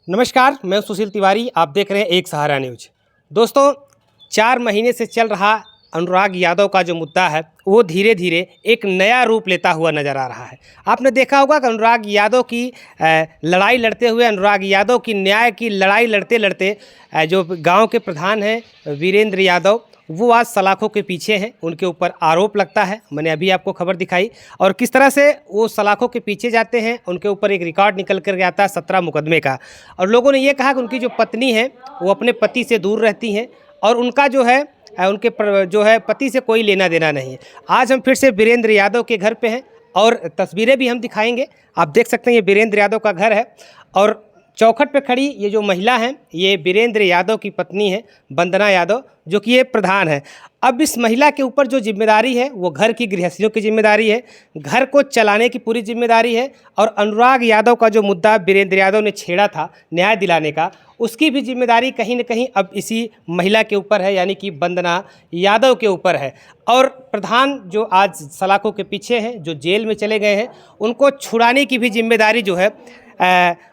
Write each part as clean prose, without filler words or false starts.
नमस्कार, मैं सुशील तिवारी। आप देख रहे हैं एक सहारा न्यूज। दोस्तों, 4 महीने से चल रहा अनुराग यादव का जो मुद्दा है वो धीरे धीरे एक नया रूप लेता हुआ नज़र आ रहा है। आपने देखा होगा कि अनुराग यादव की लड़ाई लड़ते हुए, अनुराग यादव की न्याय की लड़ाई लड़ते लड़ते जो गांव के प्रधान हैं वीरेंद्र यादव, वो आज सलाखों के पीछे हैं। उनके ऊपर आरोप लगता है, मैंने अभी आपको खबर दिखाई, और किस तरह से वो सलाखों के पीछे जाते हैं। उनके ऊपर एक रिकॉर्ड निकल कर आता है 17 मुकदमे का, और लोगों ने ये कहा कि उनकी जो पत्नी है वो अपने पति से दूर रहती हैं और उनका जो है जो है पति से कोई लेना देना नहीं है। आज हम फिर से वीरेंद्र यादव के घर पे हैं और तस्वीरें भी हम दिखाएंगे। आप देख सकते हैं ये वीरेंद्र यादव का घर है, और चौखट पे खड़ी ये जो महिला हैं ये वीरेंद्र यादव की पत्नी है, वंदना यादव, जो कि ये प्रधान है। अब इस महिला के ऊपर जो जिम्मेदारी है वो घर की गृहस्थियों की जिम्मेदारी है, घर को चलाने की पूरी जिम्मेदारी है, और अनुराग यादव का जो मुद्दा वीरेंद्र यादव ने छेड़ा था न्याय दिलाने का, उसकी भी जिम्मेदारी कहीं न कहीं अब इसी महिला के ऊपर है, यानी कि वंदना यादव के ऊपर है। और प्रधान जो आज सलाखों के पीछे हैं, जो जेल में चले गए हैं, उनको छुड़ाने की भी जिम्मेदारी जो है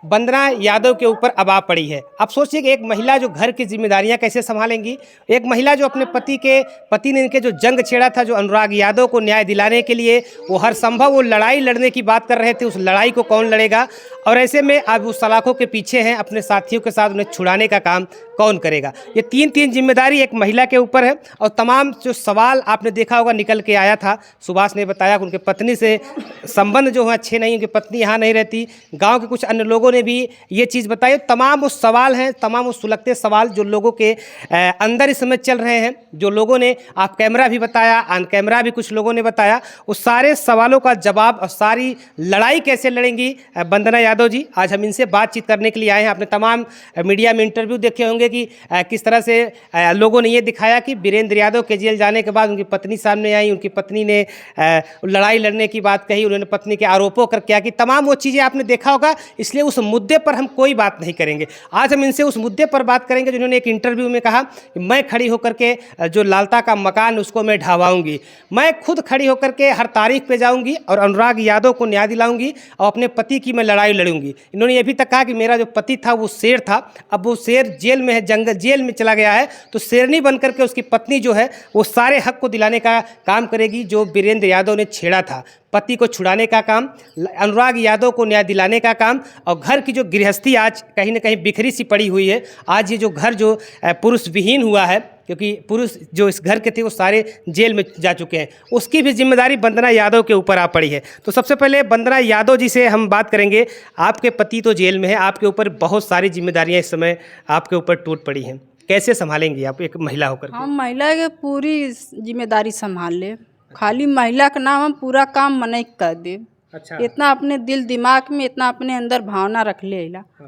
वंदना यादव के ऊपर अब आ पड़ी है। अब सोचिए कि एक महिला जो घर की जिम्मेदारियां कैसे संभालेंगी, एक महिला जो अपने पति ने इनके जो जंग छेड़ा था, जो अनुराग यादव को न्याय दिलाने के लिए वो हर संभव वो लड़ाई लड़ने की बात कर रहे थे, उस लड़ाई को कौन लड़ेगा? और ऐसे में अब वो सलाखों के पीछे हैं, अपने साथियों के साथ उन्हें छुड़ाने का काम कौन करेगा? ये तीन जिम्मेदारी एक महिला के ऊपर है। और तमाम जो सवाल आपने देखा होगा निकल के आया था, सुभाष ने बताया कि उनके पत्नी से संबंध जो है अच्छे नहीं, उनकी पत्नी यहाँ नहीं रहती, गाँव के कुछ अन्य लोगों ने भी ये चीज़ बताई। तमाम वो सवाल हैं, तमाम वो सुलगते सवाल जो लोगों के अंदर इस समय चल रहे हैं, जो लोगों ने आप कैमरा भी बताया, ऑन कैमरा भी कुछ लोगों ने बताया, उस सारे सवालों का जवाब और सारी लड़ाई कैसे लड़ेंगी वंदना यादव जी, आज हम इनसे बातचीत करने के लिए आए हैं। आपने तमाम मीडिया में इंटरव्यू देखे होंगे कि किस तरह से लोगों ने ये दिखाया कि वीरेंद्र यादव के जेल जाने के बाद उनकी पत्नी सामने आई, उनकी पत्नी ने लड़ाई लड़ने की बात कही, उन्होंने पत्नी के आरोपों कर क्या कि तमाम वो चीज़ें आपने देखा होगा। इसलिए उस मुद्दे पर हम कोई बात नहीं करेंगे। आज हम इनसे उस मुद्दे पर बात करेंगे जिन्होंने एक इंटरव्यू में कहा कि मैं खड़ी होकर के जो लालता का मकान उसको मैं ढावाऊंगी, मैं खुद खड़ी होकर के हर तारीख पे जाऊंगी और अनुराग यादव को न्याय दिलाऊंगी और अपने पति की मैं लड़ाई लड़ूंगी। इन्होंने ये भी तक कहा कि मेरा जो पति था वो शेर था, अब वो शेर जेल में है, जंगल जेल में चला गया है, तो शेरनी बन करके उसकी पत्नी जो है वो सारे हक को दिलाने का काम करेगी जो वीरेंद्र यादव ने छेड़ा था। पति को छुड़ाने का काम, अनुराग यादव को न्याय दिलाने का काम, और घर की जो गृहस्थी आज कहीं न कहीं बिखरी सी पड़ी हुई है। आज ये जो घर जो पुरुष विहीन हुआ है, क्योंकि पुरुष जो इस घर के थे वो सारे जेल में जा चुके हैं, उसकी भी जिम्मेदारी वंदना यादव के ऊपर आ पड़ी है। तो सबसे पहले वंदना यादव जी से हम बात करेंगे। आपके पति तो जेल में है, आपके ऊपर बहुत सारी जिम्मेदारियां इस समय आपके ऊपर टूट पड़ी हैं, कैसे संभालेंगी आप एक महिला होकर? हम महिला के पूरी जिम्मेदारी संभाल ले, खाली महिला का नाम हम पूरा काम मने कर दे। अच्छा। इतना अपने दिल दिमाग में इतना अपने अंदर भावना रख ले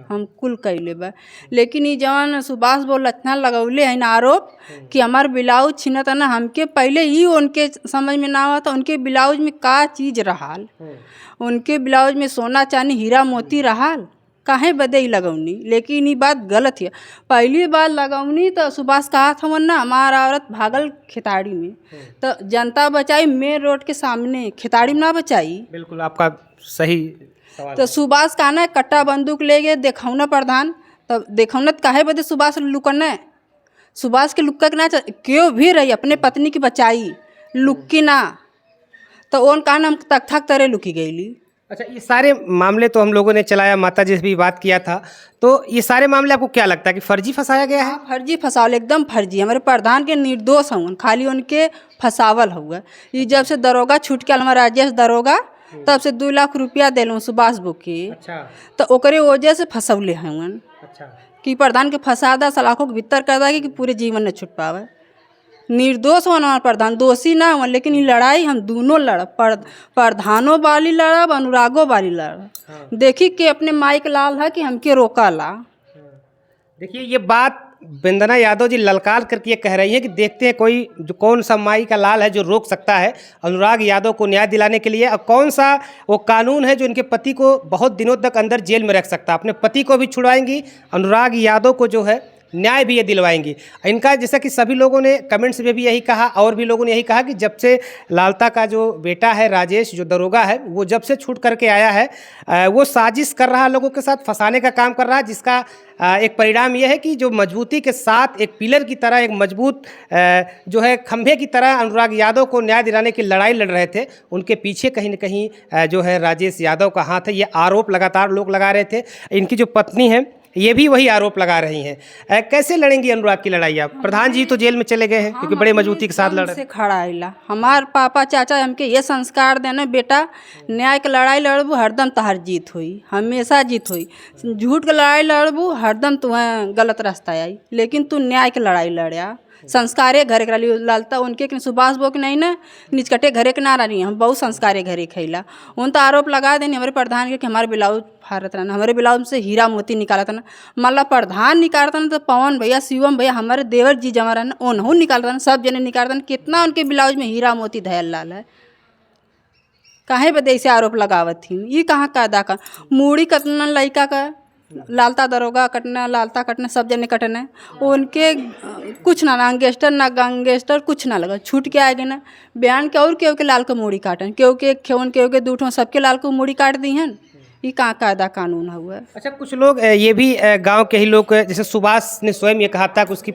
हम कुल कैले बा। लेकिन ये जवान सुभाष बोल इतना लगौले है ना आरोप कि हमार ब्लाउज छीनत ना, हमके पहले ही उनके समझ में ना आता उनके ब्लाउज में का चीज़ रहाल, उनके ब्लाउज में सोना चांदी हीरा मोती रहाल, काहे बदे ही लगौनी। लेकिन ये बात गलत है। पहली बार लगौनी तो सुभाष कहा था ना हमारा औरत भागल खेताड़ी में, तो जनता बचाई मेन रोड के सामने, खेताड़ी में ना बचाई। बिल्कुल आपका सही सवाल। तो सुभाष कहा ना कट्टा बंदूक ले गए देखौना प्रधान, तब देखौना तो काहे बदे सुभाष लुकना, सुभाष के लुक्का ना क्यों भी रही अपने पत्नी की बचाई, लुक्की ना तो ओन कहा ना हम तक थक तरे लुकी गई। अच्छा, ये सारे मामले तो हम लोगों ने चलाया, माता जी से भी बात किया था, तो ये सारे मामले आपको क्या लगता है कि फर्जी फंसाया गया है? फर्जी फसावल एकदम फर्जी। हमारे प्रधान के निर्दोष हवन, खाली उनके फसावल हुआ। ये जब से दरोगा छूट के हमारा राजेश दरोगा, तब से 2 लाख रुपया दिलूँ सुभाष बुके। अच्छा। तो ओकरे वजह से फंसौले हवन। अच्छा। कि कि प्रधान के फसादा सलाखों के भीतर कर दा कि पूरे जीवन न छूट पावे। निर्दोष होना हमारा प्रधान, दोषी ना हो, लेकिन ये लड़ाई हम दोनों लड़ब, प्रधानों वाली लड़ब, अनुरागों वाली लड़ब। हाँ। देखी कि अपने माइक लाल है कि हमके रोका ला। देखिए ये बात वंदना यादव जी ललकार करके ये कह रही है कि देखते हैं कोई जो कौन सा माई का लाल है जो रोक सकता है अनुराग यादव को न्याय दिलाने के लिए, और कौन सा वो कानून है जो इनके पति को बहुत दिनों तक अंदर जेल में रख सकता है। अपने पति को भी छुड़वाएंगी, अनुराग यादव को जो है न्याय भी ये दिलवाएंगी। इनका जैसा कि सभी लोगों ने कमेंट्स में भी यही कहा और भी लोगों ने यही कहा कि जब से लालता का जो बेटा है राजेश, जो दरोगा है, वो जब से छूट करके आया है वो साजिश कर रहा है, लोगों के साथ फंसाने का काम कर रहा है, जिसका एक परिणाम यह है कि जो मजबूती के साथ एक पिलर की तरह, एक मजबूत जो है खंभे की तरह अनुराग यादव को न्याय दिलाने की लड़ाई लड़ रहे थे, उनके पीछे कहीं न कहीं जो है राजेश यादव का हाथ है। ये आरोप लगातार लोग लगा रहे थे। इनकी जो पत्नी है ये भी वही आरोप लगा रही हैं। कैसे लड़ेंगी अनुराग की लड़ाई आप? प्रधान जी तो जेल में चले गए हैं क्योंकि बड़े मजबूती के साथ लड़ रहे से खड़ा आइला हमार पापा चाचा हमके ये संस्कार देना, बेटा न्याय के लड़ाई लड़बू हरदम तहार जीत हुई, हमेशा जीत हुई। झूठ के लड़ाई लड़बू हरदम तुम्हें गलत रास्ता आई, लेकिन तू न्याय के लड़ाई लड़या। संस्कारे घरे के रही लालता उनके कि सुभाष बो के नहीं ना निचकटे घरे के ना रही, हम बहुत संस्कारे घरे खैला। उन तो आरोप लगा देनी हमारे प्रधान के कि हमारे ब्लाउज फाड़त रहना, हमारे ब्लाउज से हीरा मोती निकालता ना, माला प्रधान निकालता ना तो पवन भैया शिवम भैया हमारे देवर जी जमा रहना उन्हों निकालता ना, सब जने निकालता ना। कितना उनके ब्लाउज में हीरा मोती धयल लाल है, काहे बदे ऐसे आरोप लगावत थी? ये कहाँ का अदा का मूड़ी कतना लड़का का लालता दरोगा कटना, लालता कटना, सब जने कटना, उनके कुछ ना गैंगस्टर ना गैंगस्टर कुछ ना लगा, छूट के आएगे ना बयान के और केहू के लाल को मूड़ी काटन, केहू के खेवन केहू के दूठों सबके लाल को मूड़ी काट दी हैं। ये कहाँ कायदा कानून हुआ? अच्छा, कुछ लोग ये भी गांव के ही लोग, जैसे सुभाष ने स्वयं ये कहा था कि उसकी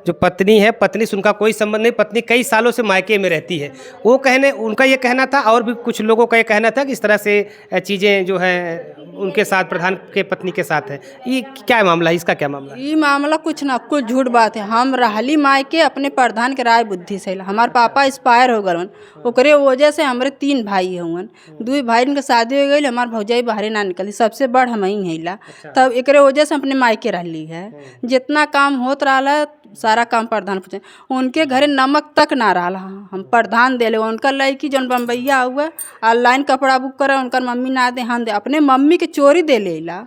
जो पत्नी है, पत्नी से उनका कोई संबंध नहीं, पत्नी कई सालों से मायके में रहती है, वो उनका ये कहना था और भी कुछ लोगों का ये कहना था कि इस तरह से चीज़ें जो है उनके साथ, प्रधान के पत्नी के साथ है। ये क्या मामला है, इसका क्या मामला है? ये मामला कुछ ना कुछ झूठ बात है। हम रहली मायके अपने प्रधान के राय बुद्धि से, हमारे पापा एक्सपायर हो गए, ओकरे वजह से हमारे 3 भाई हुन, 2 भाई के शादी हो गई, हमारे भौजाई बाहरे ना निकली, सबसे बड़ हम ही हैला। तब एक वजह से अपने मायके रहली है, जितना काम होत रहा सारा काम प्रधान पूछे, उनके घरे नमक तक ना रहा, हम प्रधान दे ले। उनका लड़की जौन बम्बैया हुआ ऑनलाइन कपड़ा बुक करे, उनकर मम्मी ना दे, हम दे, अपने मम्मी के चोरी दे लेला।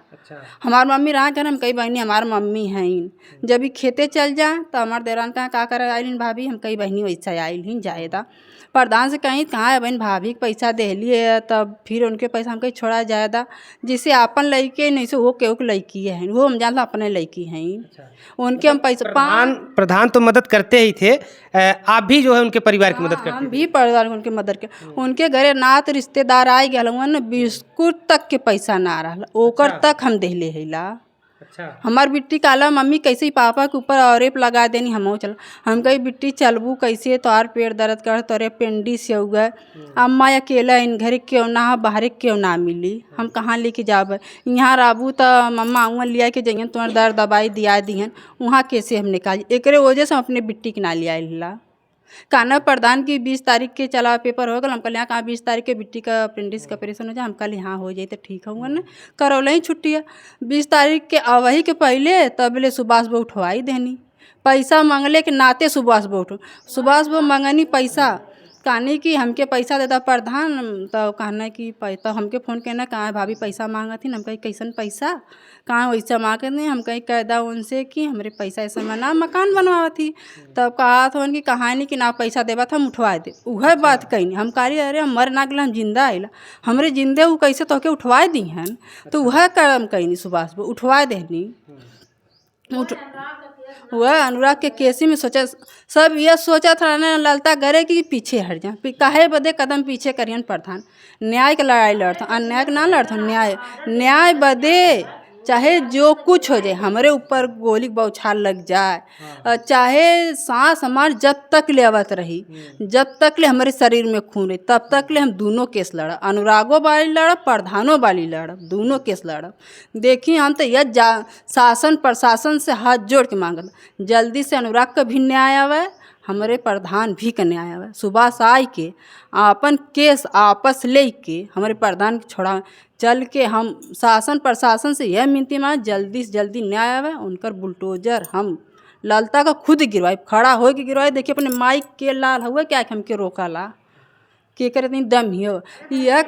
हमार मम्मी रहा कर हम कई बहनी हमार मम्मी हैं, जब भी खेते चल जाए तो हमारे देवरान कहाँ का करे आइलिन भाभी, हम कई बहनी वैसा आइल ही जाएदा। प्रधान से कहीं कहाँ है बहन भाभी के पैसा दे लिए, तब फिर उनके पैसा हम कहीं छोड़ा जाएदा, जिससे अपन लड़के नहीं से वो केहू के लड़की है, वो हम जानता अपने लड़की हैं। उनके हम पैसा प्रधान तो मदद करते ही थे, आप भी जो है उनके परिवार की मदद करते? हम भी परिवार उनके मदद के, उनके घरे नात रिश्तेदार आए गए, बिस्कुट तक के पैसा ना रहा, ओकर तक हम देले हैला। अच्छा, हमार बिट्टी काला मम्मी कैसे ही पापा के ऊपर आरोप लगा देनी, हम चल हम कही बिट्टी चलबू कैसे, तोहार पेट दर्द कर, तोरे अपेंडिक्स हो गए, अम्मा अकेला इन घर क्यों ना बाहर क्यों ना मिली, हम कहाँ लेके जाब, यहाँ रहबू तो मम्मा वहाँ लिया के जाइए, तुम्हारे दर्द दवाई दिया दिहन, वहाँ कैसे हम निकाल, एक वजह से हम अपने बिट्टी के ना लिया ला। काना प्रधान की 20 तारीख के चला पेपर हो गया, हम कल यहाँ कहाँ 20 तारीख के बिट्टी का अपेंडिक्स का ऑपरेशन हो जाए, हम कल यहाँ हो जाए तो ठीक होगा ना, करौले ही छुट्टी है 20 तारीख के वही के पहले, तब ले सुभाष बो उठवाई देनी, पैसा मांगले के नाते सुभाष बो मांगनी पैसा, कहने कि हमके पैसा देता प्रधान, तो कहना कि तो हमके फ़ोन कहना कहाँ भाभी पैसा मांगा थी, हम कहीं कैसन पैसा कहाँ वैसा मांगे नहीं, हम कहीं कह दा उनसे कि हमारे पैसा ऐसा मना मकान बनवा थी, तब कहा था उनकी कहानी कि ना पैसा देवा था हम उठवा दे, वह बात कहीं हम कही अरे हम मर ना गला, हम जिंदा आइला, हमरे जिंदे वो कैसे तो के उठवा दी हैं, तो वह कर्म कहीं सुभाष वो उठवा देनी। वह अनुराग के केसी में सोचा, सब यह सोचा था ना ललता गरे कि पीछे हट जाए, काहे बदे कदम पीछे करियन प्रधान, न्याय के लड़ाई लड़ता, अन्याय के ना लड़ता, न्याय बदे चाहे जो कुछ हो जाए, हमारे ऊपर गोली बौछार लग जाए, चाहे सांस हमार जब तक ले आवत रही, जब तक ले हमारे शरीर में खून रही, तब तक ले हम दोनों केस लड़ा, अनुरागो वाली लड़ा, प्रधानों वाली लड़ा, दोनों केस लड़ा। देखिए हम तो यह शासन प्रशासन से हाथ जोड़ के मांगल, जल्दी से अनुराग का भी न्याय आवे, हमारे प्रधान भी का न्याय आवे, सुबह आए के अपन केस आपस ले के हमारे प्रधान के छोड़ा, चल के हम शासन प्रशासन से यह मिनती मांग जल्दी से जल्दी न्याय आवे, उनकर बुलडोजर हम ललता का खुद गिरवाई, खड़ा हो के गिरवाई। देखिए अपने माइक के लाल हुआ क्या हमके रोका ला के करे इतनी दम ही हो, यह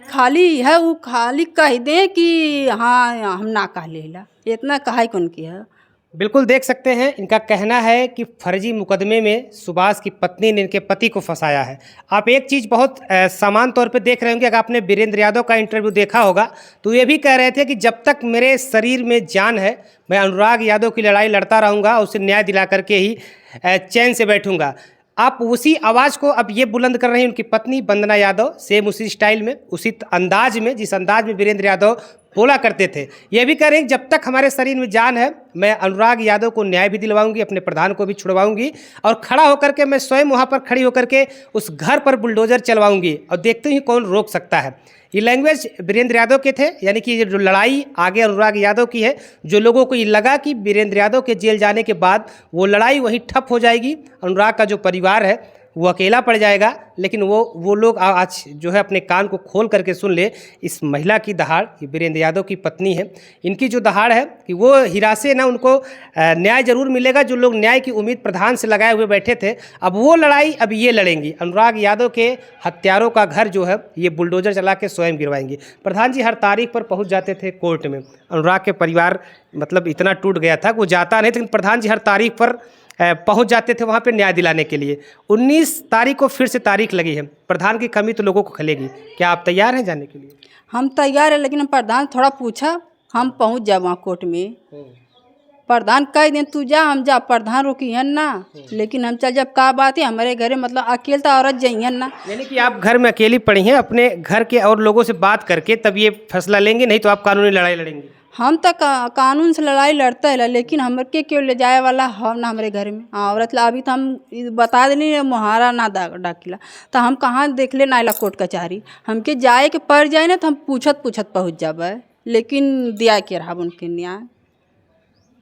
खाली है वो खाली कह दे कि हाँ हम ना कह लेला, इतना कहा कौन की है। बिल्कुल देख सकते हैं, इनका कहना है कि फर्जी मुकदमे में सुभाष की पत्नी ने इनके पति को फंसाया है। आप एक चीज़ बहुत समान तौर पे देख रहे होंगे, अगर आपने वीरेंद्र यादव का इंटरव्यू देखा होगा तो ये भी कह रहे थे कि जब तक मेरे शरीर में जान है मैं अनुराग यादव की लड़ाई लड़ता रहूँगा, उसे न्याय दिला करके ही चैन से बैठूँगा। आप उसी आवाज़ को अब ये बुलंद कर रही हैं उनकी पत्नी वंदना यादव, सेम उसी स्टाइल में, उसी अंदाज में, जिस अंदाज में वीरेंद्र यादव बोला करते थे। ये भी कह रहे हैं जब तक हमारे शरीर में जान है मैं अनुराग यादव को न्याय भी दिलवाऊंगी, अपने प्रधान को भी छुड़वाऊंगी और खड़ा होकर के मैं स्वयं वहाँ पर खड़ी होकर के उस घर पर बुलडोजर चलवाऊंगी और देखते ही कौन रोक सकता है। ये लैंग्वेज वीरेंद्र यादव के थे, यानी कि ये जो लड़ाई आगे अनुराग यादव की है, जो लोगों को ये लगा कि वीरेंद्र यादव के जेल जाने के बाद वो लड़ाई वहीं ठप हो जाएगी, अनुराग का जो परिवार है वो अकेला पड़ जाएगा, लेकिन वो लोग आज जो है अपने कान को खोल करके सुन ले। इस महिला की दहाड़, ये वीरेंद्र यादव की पत्नी है, इनकी जो दहाड़ है कि वो हिरासे ना, उनको न्याय जरूर मिलेगा। जो लोग न्याय की उम्मीद प्रधान से लगाए हुए बैठे थे, अब वो लड़ाई अब ये लड़ेंगी। अनुराग यादव के हत्यारों का घर जो है ये बुलडोजर चला के स्वयं गिरवाएंगे। प्रधान जी हर तारीख पर पहुँच जाते थे कोर्ट में, अनुराग के परिवार मतलब इतना टूट गया था वो जाता नहीं, लेकिन प्रधान जी हर तारीख पर पहुंच जाते थे वहां पे न्याय दिलाने के लिए। 19 तारीख को फिर से तारीख लगी है, प्रधान की कमी तो लोगों को खलेगी। क्या आप तैयार हैं जाने के लिए? हम तैयार है, लेकिन प्रधान थोड़ा पूछा, हम पहुंच जाए वहाँ कोर्ट में। प्रधान कह दें तू जा, हम जा, प्रधान रोकी है ना, लेकिन हम चल जब का बात है हमारे घरे, मतलब अकेले तो औरत जाइए ना। यानी कि आप घर में अकेली पड़ी हैं, अपने घर के और लोगों से बात करके तब ये फैसला लेंगे, नहीं तो आप कानूनी लड़ाई लड़ेंगे। हम तो कानून से लड़ाई लड़ते है, लेकिन हमके क्यों ले जाए वाला हम ना हमारे घर में औरत ला। अभी तो हम बता देनी मुहारा ना डाकिला, तो हम कहाँ देख ले नाइला कोर्ट कचहरी, हमके जाए के पड़ जाए ना तो हम पूछत पहुँच जाबे, लेकिन दिया के रहा उनके न्याय।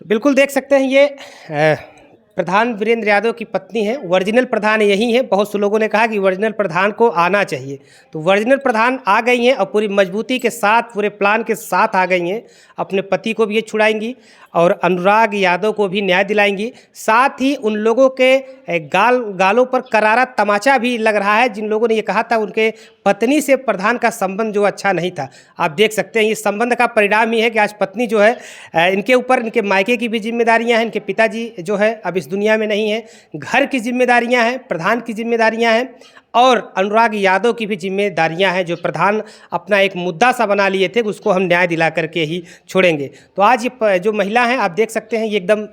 तो बिल्कुल देख सकते हैं ये प्रधान वीरेंद्र यादव की पत्नी है। ओरिजिनल प्रधान यही है। बहुत से लोगों ने कहा कि ओरिजिनल प्रधान को आना चाहिए, तो ओरिजिनल प्रधान आ गई हैं और पूरी मजबूती के साथ, पूरे प्लान के साथ आ गई हैं। अपने पति को भी ये छुड़ाएंगी और अनुराग यादव को भी न्याय दिलाएंगी। साथ ही उन लोगों के गालों पर करारा तमाचा भी लग रहा है जिन लोगों ने ये कहा था उनके पत्नी से प्रधान का संबंध जो अच्छा नहीं था। आप देख सकते हैं ये संबंध का परिणाम ही है कि आज पत्नी जो है इनके ऊपर, इनके मायके की भी जिम्मेदारियां हैं, इनके पिताजी जो है अब इस दुनिया में नहीं है, घर की जिम्मेदारियां हैं, प्रधान की जिम्मेदारियां हैं और अनुराग यादव की भी जिम्मेदारियां हैं। जो प्रधान अपना एक मुद्दा सा बना लिए थे उसको हम न्याय दिला करके ही छोड़ेंगे। तो आज ये जो महिला हैं आप देख सकते हैं ये एकदम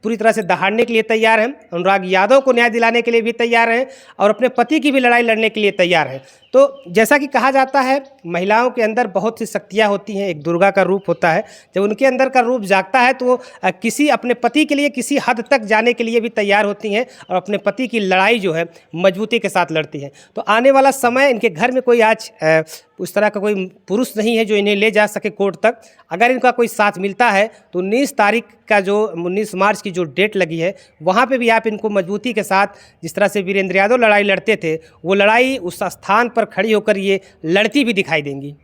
पूरी तरह से दहाड़ने के लिए तैयार हैं, अनुराग यादव को न्याय दिलाने के लिए भी तैयार हैं और अपने पति की भी लड़ाई लड़ने के लिए तैयार हैं। तो जैसा कि कहा जाता है महिलाओं के अंदर बहुत सी शक्तियाँ होती हैं, एक दुर्गा का रूप होता है। जब उनके अंदर का रूप जागता है तो वो किसी अपने पति के लिए किसी हद तक जाने के लिए भी तैयार होती हैं और अपने पति की लड़ाई जो है मजबूती के साथ लड़ती हैं। तो आने वाला समय इनके घर में कोई आज उस तरह का कोई पुरुष नहीं है जो इन्हें ले जा सके कोर्ट तक। अगर इनका कोई साथ मिलता है तो 19 तारीख का जो 19 मार्च की जो डेट लगी है वहाँ पे भी आप इनको मजबूती के साथ, जिस तरह से वीरेंद्र यादव लड़ाई लड़ते थे, वो लड़ाई उस स्थान पर खड़ी होकर ये लड़ती भी दिखाई देंगी।